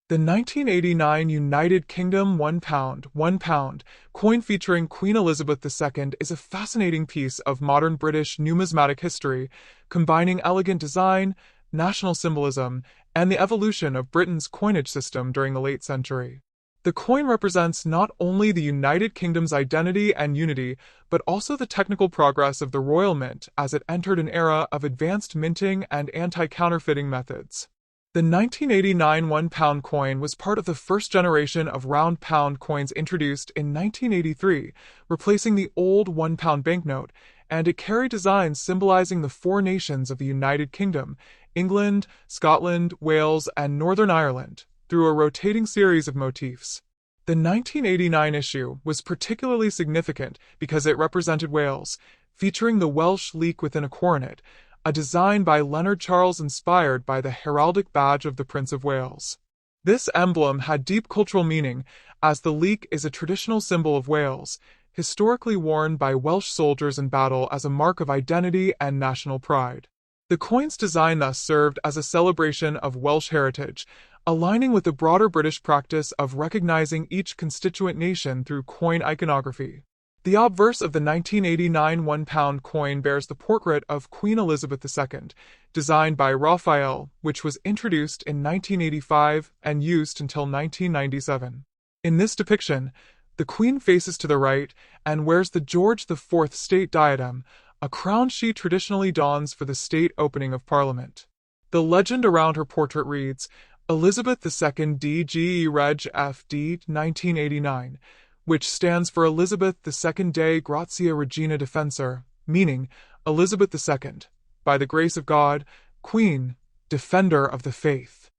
The 1989 United Kingdom £1 coin featuring Queen Elizabeth II is a fascinating piece of modern British numismatic history, combining elegant design, national symbolism, and the evolution of Britain's coinage system during the late century. The coin represents not only the United Kingdom's identity and unity, but also the technical progress of the Royal Mint as it entered an era of advanced minting and anti-counterfeiting methods. The 1989 £1 coin was part of the first generation of round pound coins introduced in 1983, replacing the old £1 banknote, and it carried designs symbolizing the four nations of the United Kingdom, England, Scotland, Wales, and Northern Ireland, through a rotating series of motifs. The 1989 issue was particularly significant because it represented Wales, featuring the Welsh leek within a coronet, a design by Leonard Charles inspired by the heraldic badge of the Prince of Wales. This emblem had deep cultural meaning, as the leek is a traditional symbol of Wales, historically worn by Welsh soldiers in battle as a mark of identity and national pride. The coin's design thus served as a celebration of Welsh heritage, aligning with the broader British practice of recognizing each constituent nation through coin iconography. The obverse of the 1989 £1 coin bears the portrait of Queen Elizabeth II, designed by Raphael, which was introduced in 1985 and used until 1997. In this depiction, the Queen faces to the right and wears the George IV state diadem, a crown she traditionally dons for the state opening of Parliament. The legend around her portrait reads, Elizabeth II DGE Reg FD 1989, which stands for Elizabeth II Dei Gratia Regina Defensor, meaning Elizabeth II, by the grace of God, Queen, Defender of the Faith.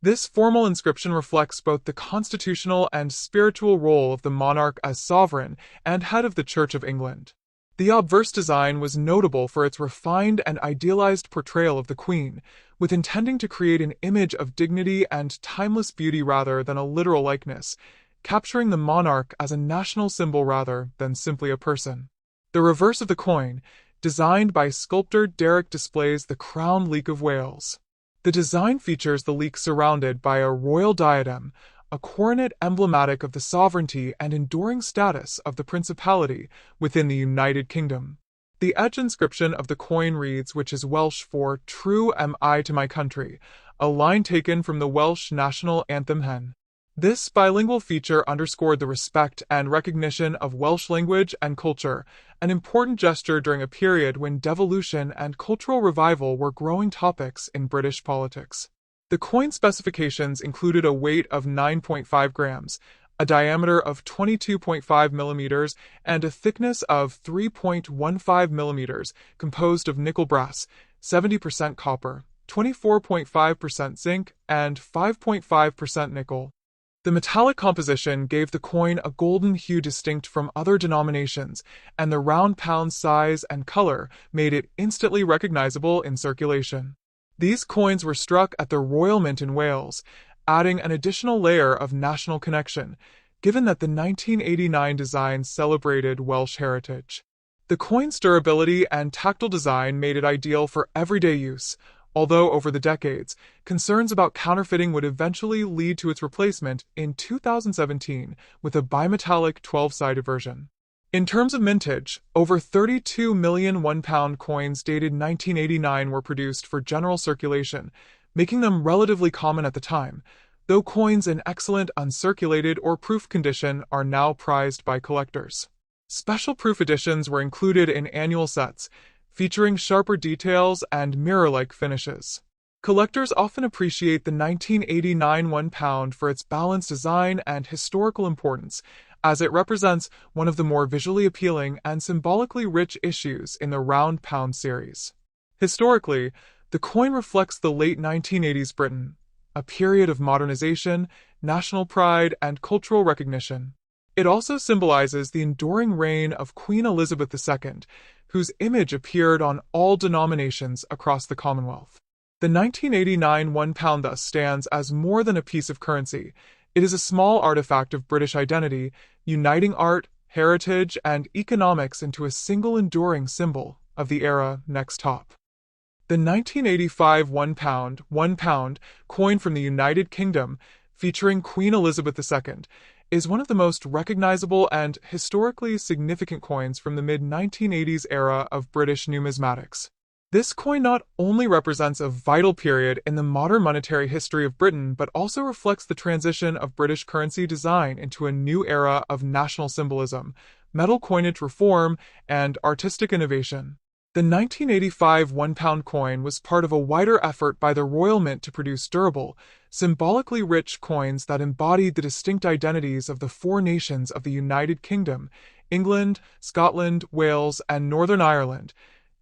This formal inscription reflects both the constitutional and spiritual role of the monarch as sovereign and head of the Church of England. The obverse design was notable for its refined and idealized portrayal of the Queen, with intending to create an image of dignity and timeless beauty rather than a literal likeness, capturing the monarch as a national symbol rather than simply a person. The reverse of the coin, designed by sculptor Derek, displays the crown leek of Wales. The design features the leek surrounded by a royal diadem, a coronet emblematic of the sovereignty and enduring status of the principality within the United Kingdom. The edge inscription of the coin reads, which is Welsh for "True am I to my country," a line taken from the Welsh national anthem Hen. This bilingual feature underscored the respect and recognition of Welsh language and culture, an important gesture during a period when devolution and cultural revival were growing topics in British politics. The coin specifications included a weight of 9.5 grams, a diameter of 22.5 millimeters, and a thickness of 3.15 millimeters, composed of nickel brass, 70% copper, 24.5% zinc, and 5.5% nickel. The metallic composition gave the coin a golden hue distinct from other denominations, and the round pound size and color made it instantly recognizable in circulation. These coins were struck at the Royal Mint in Wales, adding an additional layer of national connection, given that the 1989 design celebrated Welsh heritage. The coin's durability and tactile design made it ideal for everyday use, although over the decades, concerns about counterfeiting would eventually lead to its replacement in 2017 with a bimetallic 12-sided version. In terms of mintage, over 32 million £1 coins dated 1989 were produced for general circulation, making them relatively common at the time, though coins in excellent uncirculated or proof condition are now prized by collectors. Special proof editions were included in annual sets, featuring sharper details and mirror-like finishes. Collectors often appreciate the 1989 £1 for its balanced design and historical importance, as it represents one of the more visually appealing and symbolically rich issues in the round pound series. Historically, the coin reflects the late 1980s Britain, a period of modernization, national pride, and cultural recognition. It also symbolizes the enduring reign of Queen Elizabeth II, whose image appeared on all denominations across the Commonwealth. The 1989 £1 thus stands as more than a piece of currency. It is a small artifact of British identity, uniting art, heritage, and economics into a single enduring symbol of the era next top. The 1985 £1 coin from the United Kingdom featuring Queen Elizabeth II, is one of the most recognizable and historically significant coins from the mid-1980s era of British numismatics. This coin not only represents a vital period in the modern monetary history of Britain, but also reflects the transition of British currency design into a new era of national symbolism, metal coinage reform, and artistic innovation. The 1985 £1 coin was part of a wider effort by the Royal Mint to produce durable, symbolically rich coins that embodied the distinct identities of the four nations of the United Kingdom: England, Scotland, Wales, and Northern Ireland,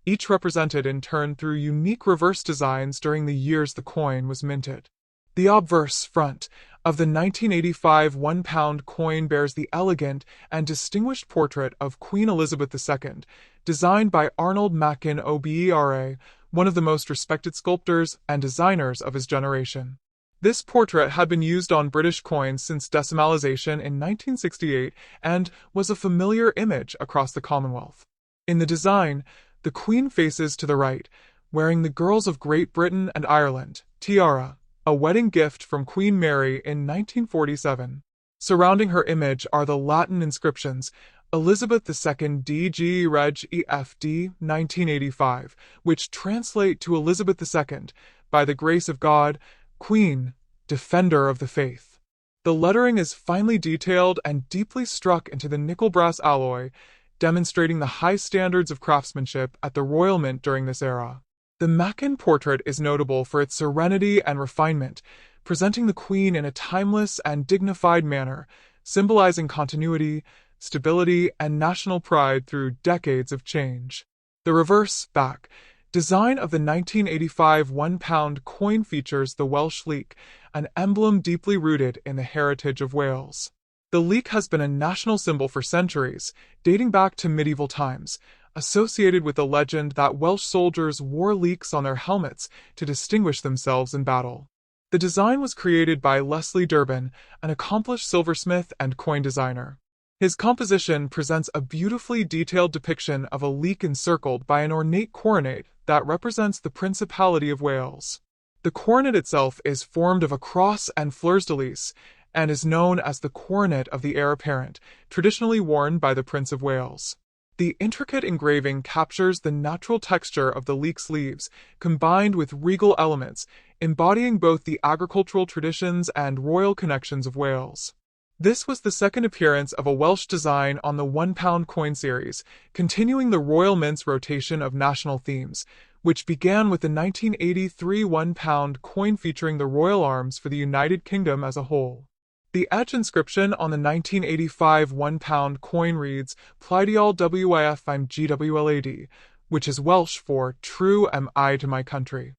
each represented in turn through unique reverse designs during the years the coin was minted. The obverse front of the 1985 £1 coin bears the elegant and distinguished portrait of Queen Elizabeth II, designed by Arnold Machin Obera, one of the most respected sculptors and designers of his generation. This portrait had been used on British coins since decimalization in 1968 and was a familiar image across the Commonwealth. In the design, the Queen faces to the right, wearing the Girls of Great Britain and Ireland tiara, a wedding gift from Queen Mary in 1947. Surrounding her image are the Latin inscriptions Elizabeth II DG Reg EFD 1985, which translate to Elizabeth II, by the grace of God, Queen, Defender of the Faith. The lettering is finely detailed and deeply struck into the nickel brass alloy, demonstrating the high standards of craftsmanship at the Royal Mint during this era. The Machin portrait is notable for its serenity and refinement, presenting the Queen in a timeless and dignified manner, symbolizing continuity, stability, and national pride through decades of change. The reverse back design of the 1985 £1 coin features the Welsh leek, an emblem deeply rooted in the heritage of Wales. The leek has been a national symbol for centuries, dating back to medieval times, associated with the legend that Welsh soldiers wore leeks on their helmets to distinguish themselves in battle. The design was created by Leslie Durbin, an accomplished silversmith and coin designer. His composition presents a beautifully detailed depiction of a leek encircled by an ornate coronet that represents the Principality of Wales. The coronet itself is formed of a cross and fleurs-de-lis, and is known as the coronet of the heir apparent, traditionally worn by the Prince of Wales. The intricate engraving captures the natural texture of the leek's leaves, combined with regal elements, embodying both the agricultural traditions and royal connections of Wales. This was the second appearance of a Welsh design on the £1 coin series, continuing the Royal Mint's rotation of national themes, which began with the 1983 £1 coin featuring the royal arms for the United Kingdom as a whole. The edge inscription on the 1985 £1 coin reads Pleidiol WIF I'm GWLAD, which is Welsh for True am I to my country.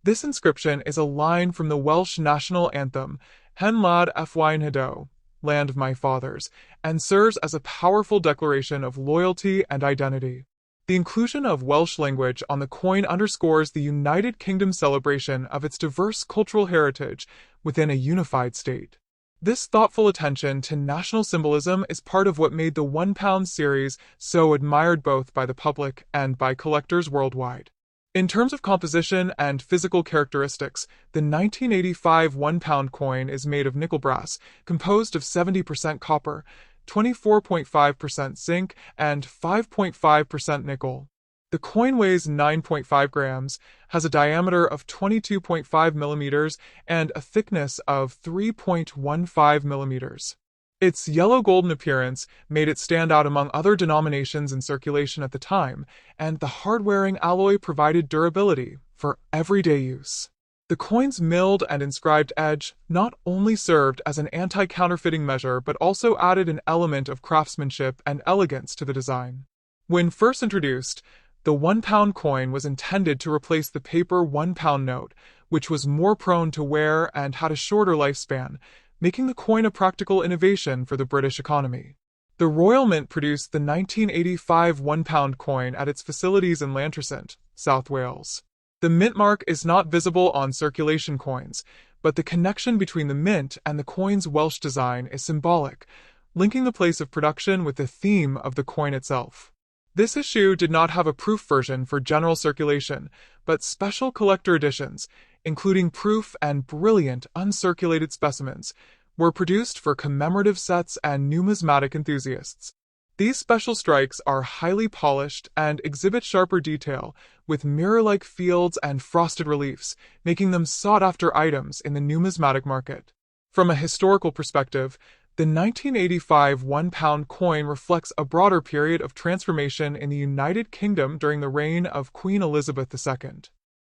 This inscription is a line from the Welsh national anthem, Hen Lad Fwyn Hado, Land of My Fathers, and serves as a powerful declaration of loyalty and identity. The inclusion of Welsh language on the coin underscores the United Kingdom's celebration of its diverse cultural heritage within a unified state. This thoughtful attention to national symbolism is part of what made the £1 series so admired both by the public and by collectors worldwide. In terms of composition and physical characteristics, the 1985 £1 coin is made of nickel brass, composed of 70% copper, 24.5% zinc, and 5.5% nickel. The coin weighs 9.5 grams, has a diameter of 22.5 millimeters, and a thickness of 3.15 millimeters. Its yellow-golden appearance made it stand out among other denominations in circulation at the time, and the hard-wearing alloy provided durability for everyday use. The coin's milled and inscribed edge not only served as an anti-counterfeiting measure but also added an element of craftsmanship and elegance to the design. When first introduced, the £1 coin was intended to replace the paper £1 note, which was more prone to wear and had a shorter lifespan, making the coin a practical innovation for the British economy. The Royal Mint produced the 1985 £1 coin at its facilities in Llantrisant, South Wales. The mint mark is not visible on circulation coins, but the connection between the mint and the coin's Welsh design is symbolic, linking the place of production with the theme of the coin itself. This issue did not have a proof version for general circulation, but special collector editions, including proof and brilliant uncirculated specimens, were produced for commemorative sets and numismatic enthusiasts. These special strikes are highly polished and exhibit sharper detail, with mirror-like fields and frosted reliefs, making them sought-after items in the numismatic market. From a historical perspective, the 1985 £1 coin reflects a broader period of transformation in the United Kingdom during the reign of Queen Elizabeth II.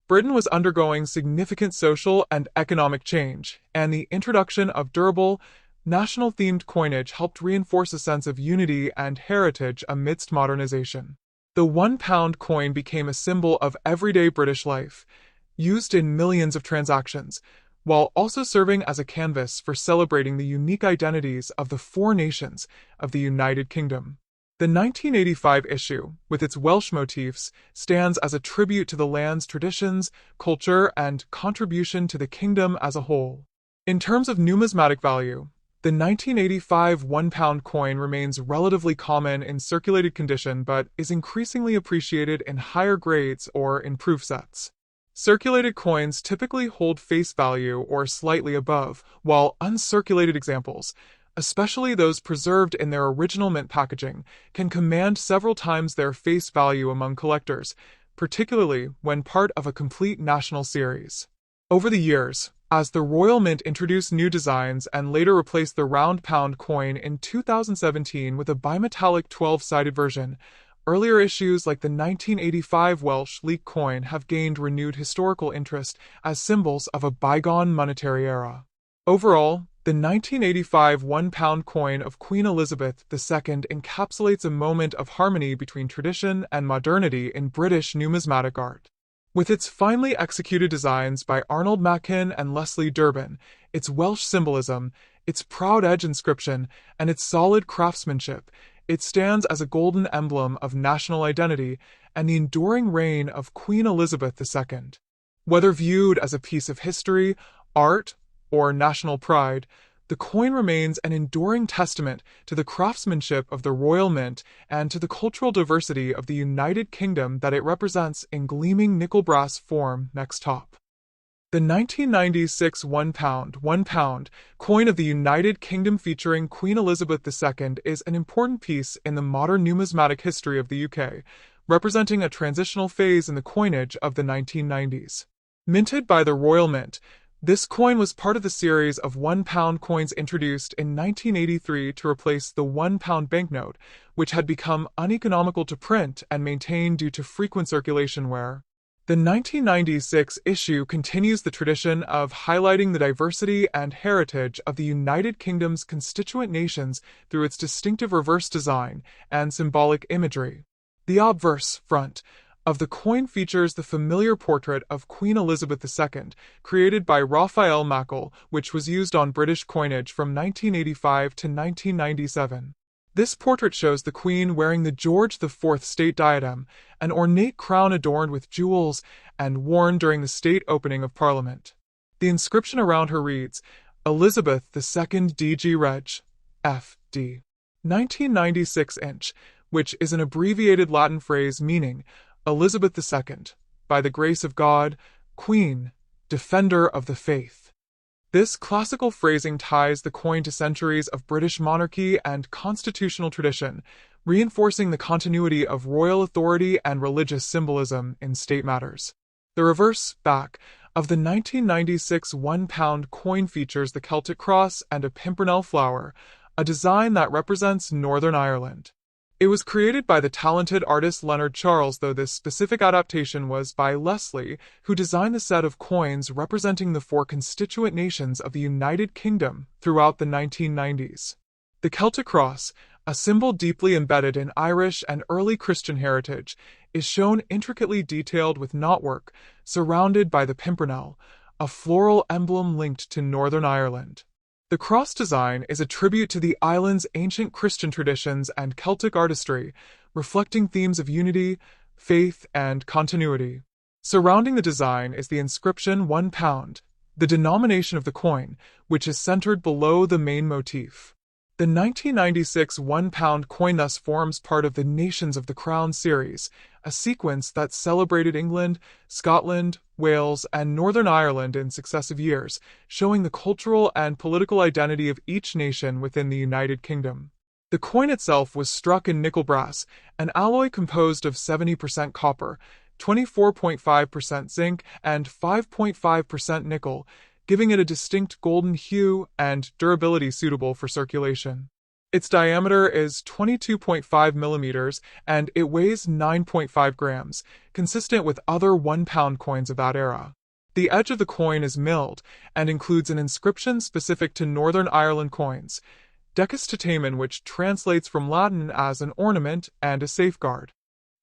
Britain was undergoing significant social and economic change, and the introduction of durable, national-themed coinage helped reinforce a sense of unity and heritage amidst modernization. The £1 coin became a symbol of everyday British life, used in millions of transactions, while also serving as a canvas for celebrating the unique identities of the four nations of the United Kingdom. The 1985 issue, with its Welsh motifs, stands as a tribute to the land's traditions, culture, and contribution to the kingdom as a whole. In terms of numismatic value, the 1985 £1 coin remains relatively common in circulated condition but is increasingly appreciated in higher grades or in proof sets. Circulated coins typically hold face value or slightly above, while uncirculated examples, especially those preserved in their original mint packaging, can command several times their face value among collectors, particularly when part of a complete national series. Over the years, as the Royal Mint introduced new designs and later replaced the round pound coin in 2017 with a bimetallic 12-sided version, earlier issues like the 1985 Welsh leek coin have gained renewed historical interest as symbols of a bygone monetary era. Overall, the 1985 £1 coin of Queen Elizabeth II encapsulates a moment of harmony between tradition and modernity in British numismatic art. With its finely executed designs by Arnold Machin and Leslie Durbin, its Welsh symbolism, its proud edge inscription, and its solid craftsmanship, it stands as a golden emblem of national identity and the enduring reign of Queen Elizabeth II. Whether viewed as a piece of history, art, or national pride, the coin remains an enduring testament to the craftsmanship of the Royal Mint and to the cultural diversity of the United Kingdom that it represents in gleaming nickel brass form next top. The 1996 £1 coin of the United Kingdom featuring Queen Elizabeth II is an important piece in the modern numismatic history of the UK, representing a transitional phase in the coinage of the 1990s. Minted by the Royal Mint, this coin was part of the series of £1 coins introduced in 1983 to replace the £1 banknote, which had become uneconomical to print and maintain due to frequent circulation wear. The 1996 issue continues the tradition of highlighting the diversity and heritage of the United Kingdom's constituent nations through its distinctive reverse design and symbolic imagery. The obverse front of the coin features the familiar portrait of Queen Elizabeth II, created by Raphael Mackle, which was used on British coinage from 1985 to 1997. This portrait shows the Queen wearing the George IV state diadem, an ornate crown adorned with jewels and worn during the state opening of Parliament. The inscription around her reads, Elizabeth II DG Reg. F.D. 1996 inch, which is an abbreviated Latin phrase meaning Elizabeth II, by the grace of God, Queen, Defender of the Faith. This classical phrasing ties the coin to centuries of British monarchy and constitutional tradition, reinforcing the continuity of royal authority and religious symbolism in state matters. The reverse back of the 1996 £1 coin features the Celtic cross and a pimpernel flower, a design that represents Northern Ireland. It was created by the talented artist Leonard Charles, though this specific adaptation was by Leslie, who designed the set of coins representing the four constituent nations of the United Kingdom throughout the 1990s. The Celtic cross, a symbol deeply embedded in Irish and early Christian heritage, is shown intricately detailed with knotwork, surrounded by the pimpernel, a floral emblem linked to Northern Ireland. The cross design is a tribute to the island's ancient Christian traditions and Celtic artistry, reflecting themes of unity, faith, and continuity. Surrounding the design is the inscription £1, the denomination of the coin, which is centered below the main motif. The 1996 £1 coin thus forms part of the Nations of the Crown series, a sequence that celebrated England, Scotland, Wales, and Northern Ireland in successive years, showing the cultural and political identity of each nation within the United Kingdom. The coin itself was struck in nickel brass, an alloy composed of 70% copper, 24.5% zinc, and 5.5% nickel, giving it a distinct golden hue and durability suitable for circulation. Its diameter is 22.5 millimeters and it weighs 9.5 grams, consistent with other £1 coins of that era. The edge of the coin is milled and includes an inscription specific to Northern Ireland coins, Decus Titamen, which translates from Latin as an ornament and a safeguard.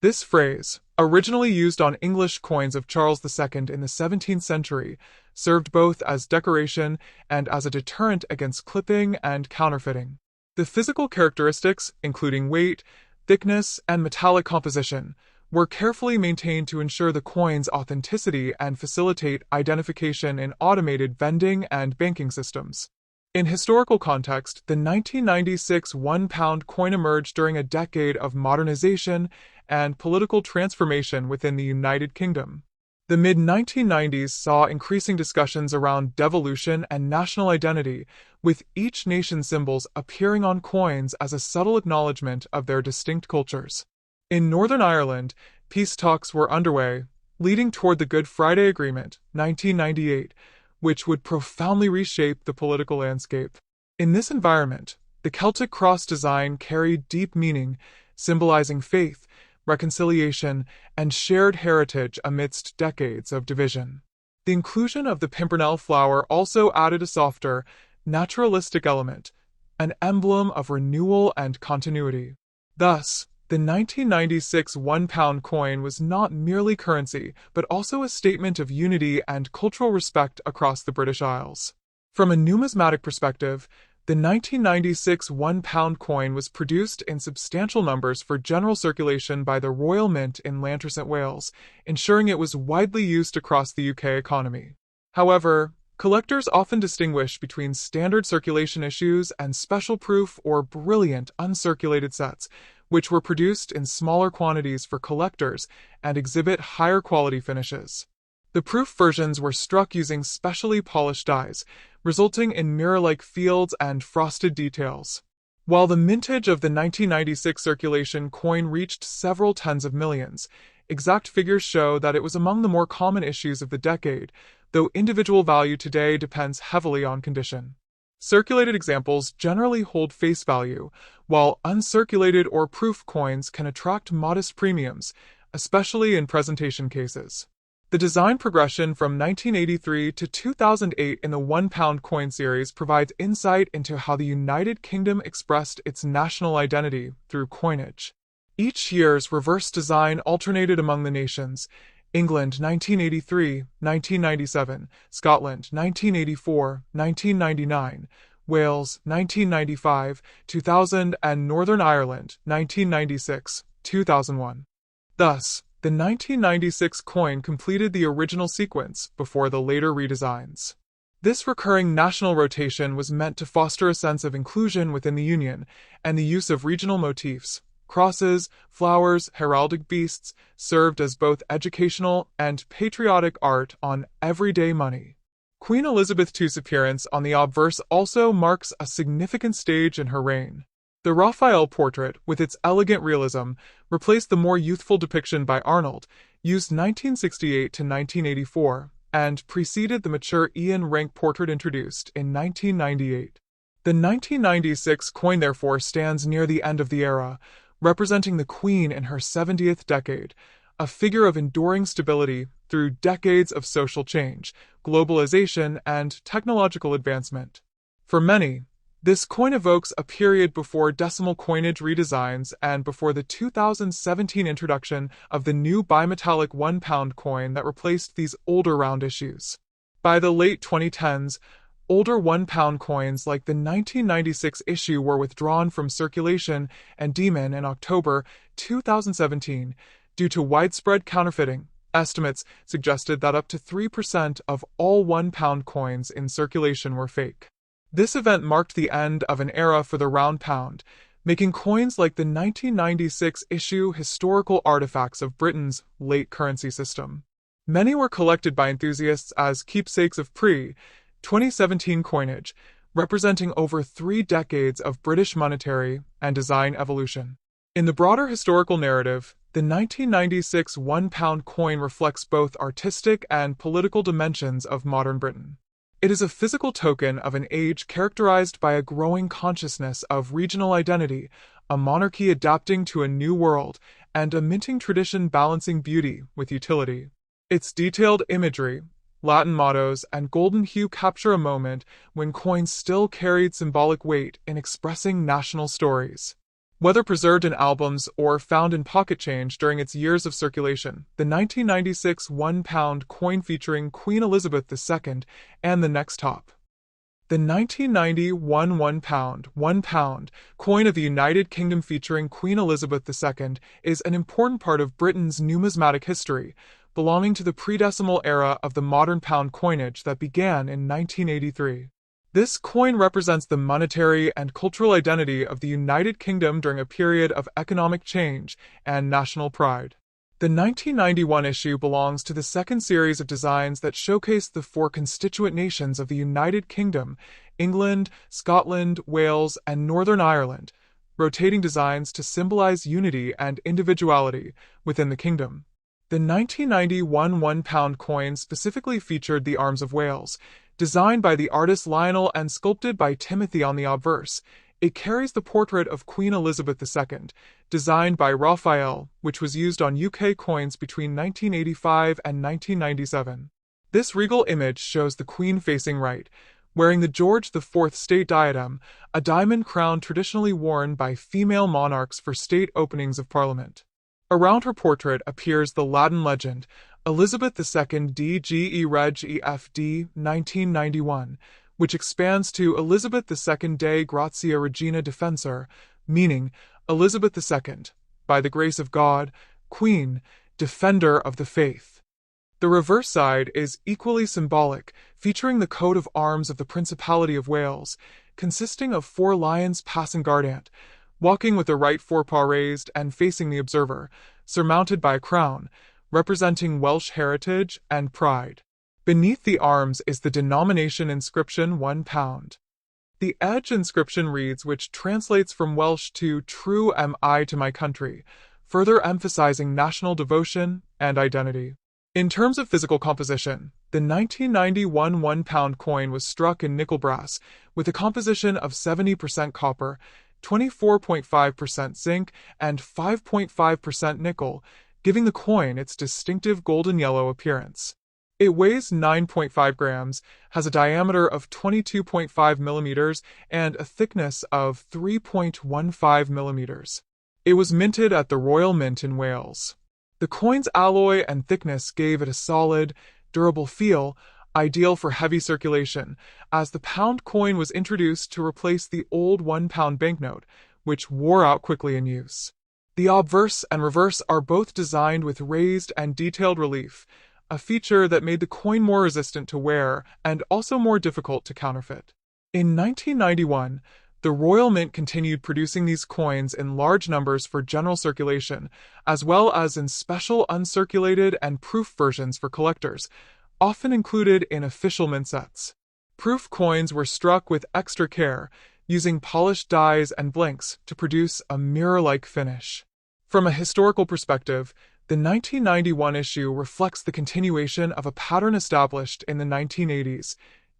This phrase, originally used on English coins of Charles II in the 17th century, served both as decoration and as a deterrent against clipping and counterfeiting. The physical characteristics, including weight, thickness, and metallic composition, were carefully maintained to ensure the coin's authenticity and facilitate identification in automated vending and banking systems. In historical context, the 1996 £1 coin emerged during a decade of modernization and political transformation within the United Kingdom. The mid-1990s saw increasing discussions around devolution and national identity, with each nation's symbols appearing on coins as a subtle acknowledgement of their distinct cultures. In Northern Ireland, peace talks were underway, leading toward the Good Friday Agreement, 1998, which would profoundly reshape the political landscape. In this environment, the Celtic cross design carried deep meaning, symbolizing faith, reconciliation, and shared heritage amidst decades of division. The inclusion of the pimpernel flower also added a softer, naturalistic element, an emblem of renewal and continuity. Thus, the 1996 £1 coin was not merely currency, but also a statement of unity and cultural respect across the British Isles. From a numismatic perspective, the 1996 £1 coin was produced in substantial numbers for general circulation by the Royal Mint in Lanterset, Wales, ensuring it was widely used across the UK economy. However, collectors often distinguish between standard circulation issues and special proof or brilliant uncirculated sets, which were produced in smaller quantities for collectors and exhibit higher quality finishes. The proof versions were struck using specially polished dies, resulting in mirror-like fields and frosted details. While the mintage of the 1996 circulation coin reached several tens of millions, exact figures show that it was among the more common issues of the decade, though individual value today depends heavily on condition. Circulated examples generally hold face value, while uncirculated or proof coins can attract modest premiums, especially in presentation cases. The design progression from 1983 to 2008 in the £1 coin series provides insight into how the United Kingdom expressed its national identity through coinage. Each year's reverse design alternated among the nations: England 1983, 1997, Scotland 1984, 1999, Wales 1995, 2000, and Northern Ireland 1996, 2001. Thus, the 1996 coin completed the original sequence before the later redesigns. This recurring national rotation was meant to foster a sense of inclusion within the Union, and the use of regional motifs, crosses, flowers, heraldic beasts, served as both educational and patriotic art on everyday money. Queen Elizabeth II's appearance on the obverse also marks a significant stage in her reign. The Raphael portrait, with its elegant realism, replaced the more youthful depiction by Arnold, used 1968 to 1984, and preceded the mature Ian Rank portrait introduced in 1998. The 1996 coin therefore stands near the end of the era, representing the Queen in her 70th decade, a figure of enduring stability through decades of social change, globalization, and technological advancement. For many, this coin evokes a period before decimal coinage redesigns and before the 2017 introduction of the new bimetallic £1 coin that replaced these older round issues. By the late 2010s, older £1 coins like the 1996 issue were withdrawn from circulation and demon in October 2017 due to widespread counterfeiting. Estimates suggested that up to 3% of all £1 coins in circulation were fake. This event marked the end of an era for the round pound, making coins like the 1996 issue historical artifacts of Britain's late currency system. Many were collected by enthusiasts as keepsakes of pre-2017 coinage, representing over 3 decades of British monetary and design evolution. In the broader historical narrative, the 1996 £1 coin reflects both artistic and political dimensions of modern Britain. It is a physical token of an age characterized by a growing consciousness of regional identity, a monarchy adapting to a new world, and a minting tradition balancing beauty with utility. Its detailed imagery, Latin mottos, and golden hue capture a moment when coins still carried symbolic weight in expressing national stories. Whether preserved in albums or found in pocket change during its years of circulation, the 1996 £1 coin featuring Queen Elizabeth II and the next top. The 1991 £1 coin of the United Kingdom featuring Queen Elizabeth II is an important part of Britain's numismatic history, belonging to the pre-decimal era of the modern pound coinage that began in 1983. This coin represents the monetary and cultural identity of the United Kingdom during a period of economic change and national pride. The 1991 issue belongs to the second series of designs that showcase the 4 constituent nations of the United Kingdom: England, Scotland, Wales, and Northern Ireland, rotating designs to symbolize unity and individuality within the kingdom. The 1991 £1 coin specifically featured the arms of Wales, designed by the artist Lionel and sculpted by Timothy on the obverse. It carries the portrait of Queen Elizabeth II, designed by Raphael, which was used on UK coins between 1985 and 1997. This regal image shows the Queen facing right, wearing the George IV state diadem, a diamond crown traditionally worn by female monarchs for state openings of Parliament. Around her portrait appears the Latin legend, Elizabeth II DGE Reg EFD 1991, which expands to Elizabeth II Dei Gratia Regina Defensor, meaning Elizabeth II, by the grace of God, Queen, Defender of the Faith. The reverse side is equally symbolic, featuring the coat of arms of the Principality of Wales, consisting of 4 lions passing guardant, walking with the right forepaw raised and facing the observer, surmounted by a crown, representing Welsh heritage and pride. Beneath the arms is the denomination inscription £1. The edge inscription reads, which translates from Welsh to "True am I to my country," further emphasizing national devotion and identity. In terms of physical composition, the 1991 £1 coin was struck in nickel brass, with a composition of 70% copper, 24.5% zinc, and 5.5% nickel, giving the coin its distinctive golden yellow appearance. It weighs 9.5 grams, has a diameter of 22.5 millimeters, and a thickness of 3.15 millimeters. It was minted at the Royal Mint in Wales. The coin's alloy and thickness gave it a solid, durable feel, ideal for heavy circulation, as the pound coin was introduced to replace the old £1 banknote, which wore out quickly in use. The obverse and reverse are both designed with raised and detailed relief, a feature that made the coin more resistant to wear and also more difficult to counterfeit. In 1991, the Royal Mint continued producing these coins in large numbers for general circulation, as well as in special uncirculated and proof versions for collectors, often included in official mint sets. Proof coins were struck with extra care, using polished dies and blanks to produce a mirror-like finish. From a historical perspective, the 1991 issue reflects the continuation of a pattern established in the 1980s.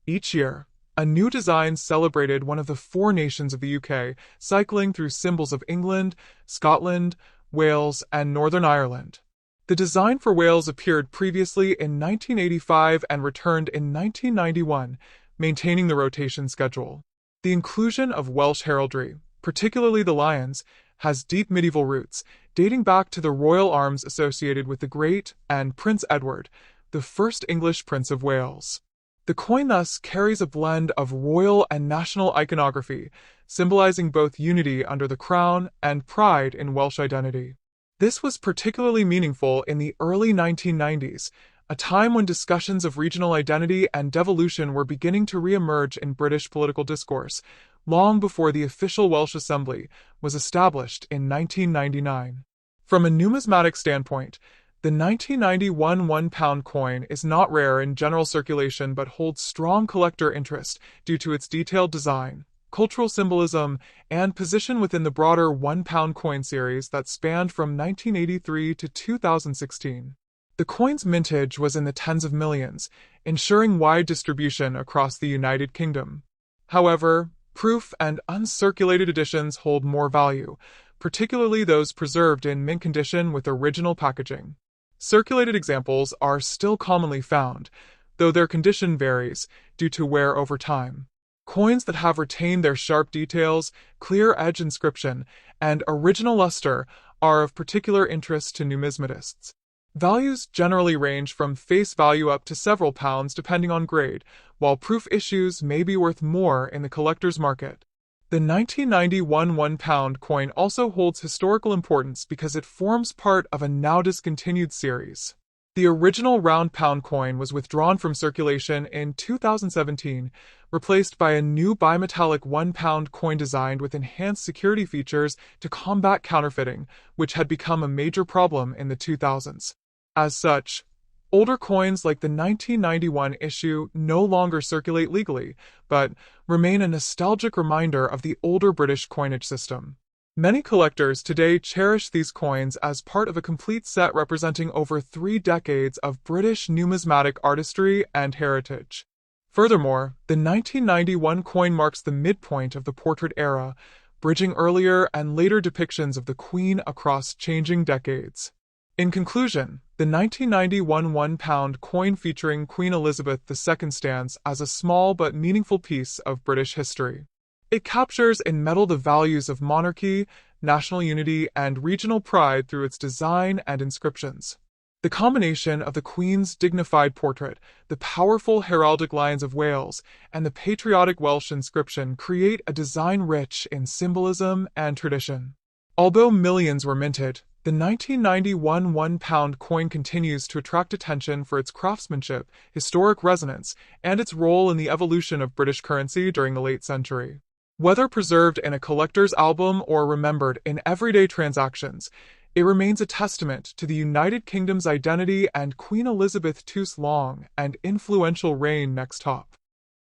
Each year, a new design celebrated one of the 4 nations of the UK, cycling through symbols of England, Scotland, Wales, and Northern Ireland. The design for Wales appeared previously in 1985 and returned in 1991, maintaining the rotation schedule. The inclusion of Welsh heraldry, particularly the lions, has deep medieval roots, dating back to the royal arms associated with the Great and Prince Edward, the first English Prince of Wales. The coin thus carries a blend of royal and national iconography, symbolizing both unity under the crown and pride in Welsh identity. This was particularly meaningful in the early 1990s, a time when discussions of regional identity and devolution were beginning to re-emerge in British political discourse, long before the official Welsh Assembly was established in 1999. From a numismatic standpoint, the 1991 £1 coin is not rare in general circulation but holds strong collector interest due to its detailed design, cultural symbolism, and position within the broader £1 coin series that spanned from 1983 to 2016. The coin's mintage was in the tens of millions, ensuring wide distribution across the United Kingdom. However, proof and uncirculated editions hold more value, particularly those preserved in mint condition with original packaging. Circulated examples are still commonly found, though their condition varies due to wear over time. Coins that have retained their sharp details, clear edge inscription, and original luster are of particular interest to numismatists. Values generally range from face value up to several pounds depending on grade, while proof issues may be worth more in the collector's market. The 1991 £1 coin also holds historical importance because it forms part of a now discontinued series. The original round pound coin was withdrawn from circulation in 2017, replaced by a new bimetallic £1 coin designed with enhanced security features to combat counterfeiting, which had become a major problem in the 2000s. As such, older coins like the 1991 issue no longer circulate legally, but remain a nostalgic reminder of the older British coinage system. Many collectors today cherish these coins as part of a complete set representing over 3 decades of British numismatic artistry and heritage. Furthermore, the 1991 coin marks the midpoint of the portrait era, bridging earlier and later depictions of the Queen across changing decades. In conclusion, the 1991 £1 coin featuring Queen Elizabeth II stands as a small but meaningful piece of British history. It captures in metal the values of monarchy, national unity, and regional pride through its design and inscriptions. The combination of the Queen's dignified portrait, the powerful heraldic lions of Wales, and the patriotic Welsh inscription create a design rich in symbolism and tradition. Although millions were minted, the 1991 £1 coin continues to attract attention for its craftsmanship, historic resonance, and its role in the evolution of British currency during the late century. Whether preserved in a collector's album or remembered in everyday transactions, it remains a testament to the United Kingdom's identity and Queen Elizabeth II's long and influential reign next top.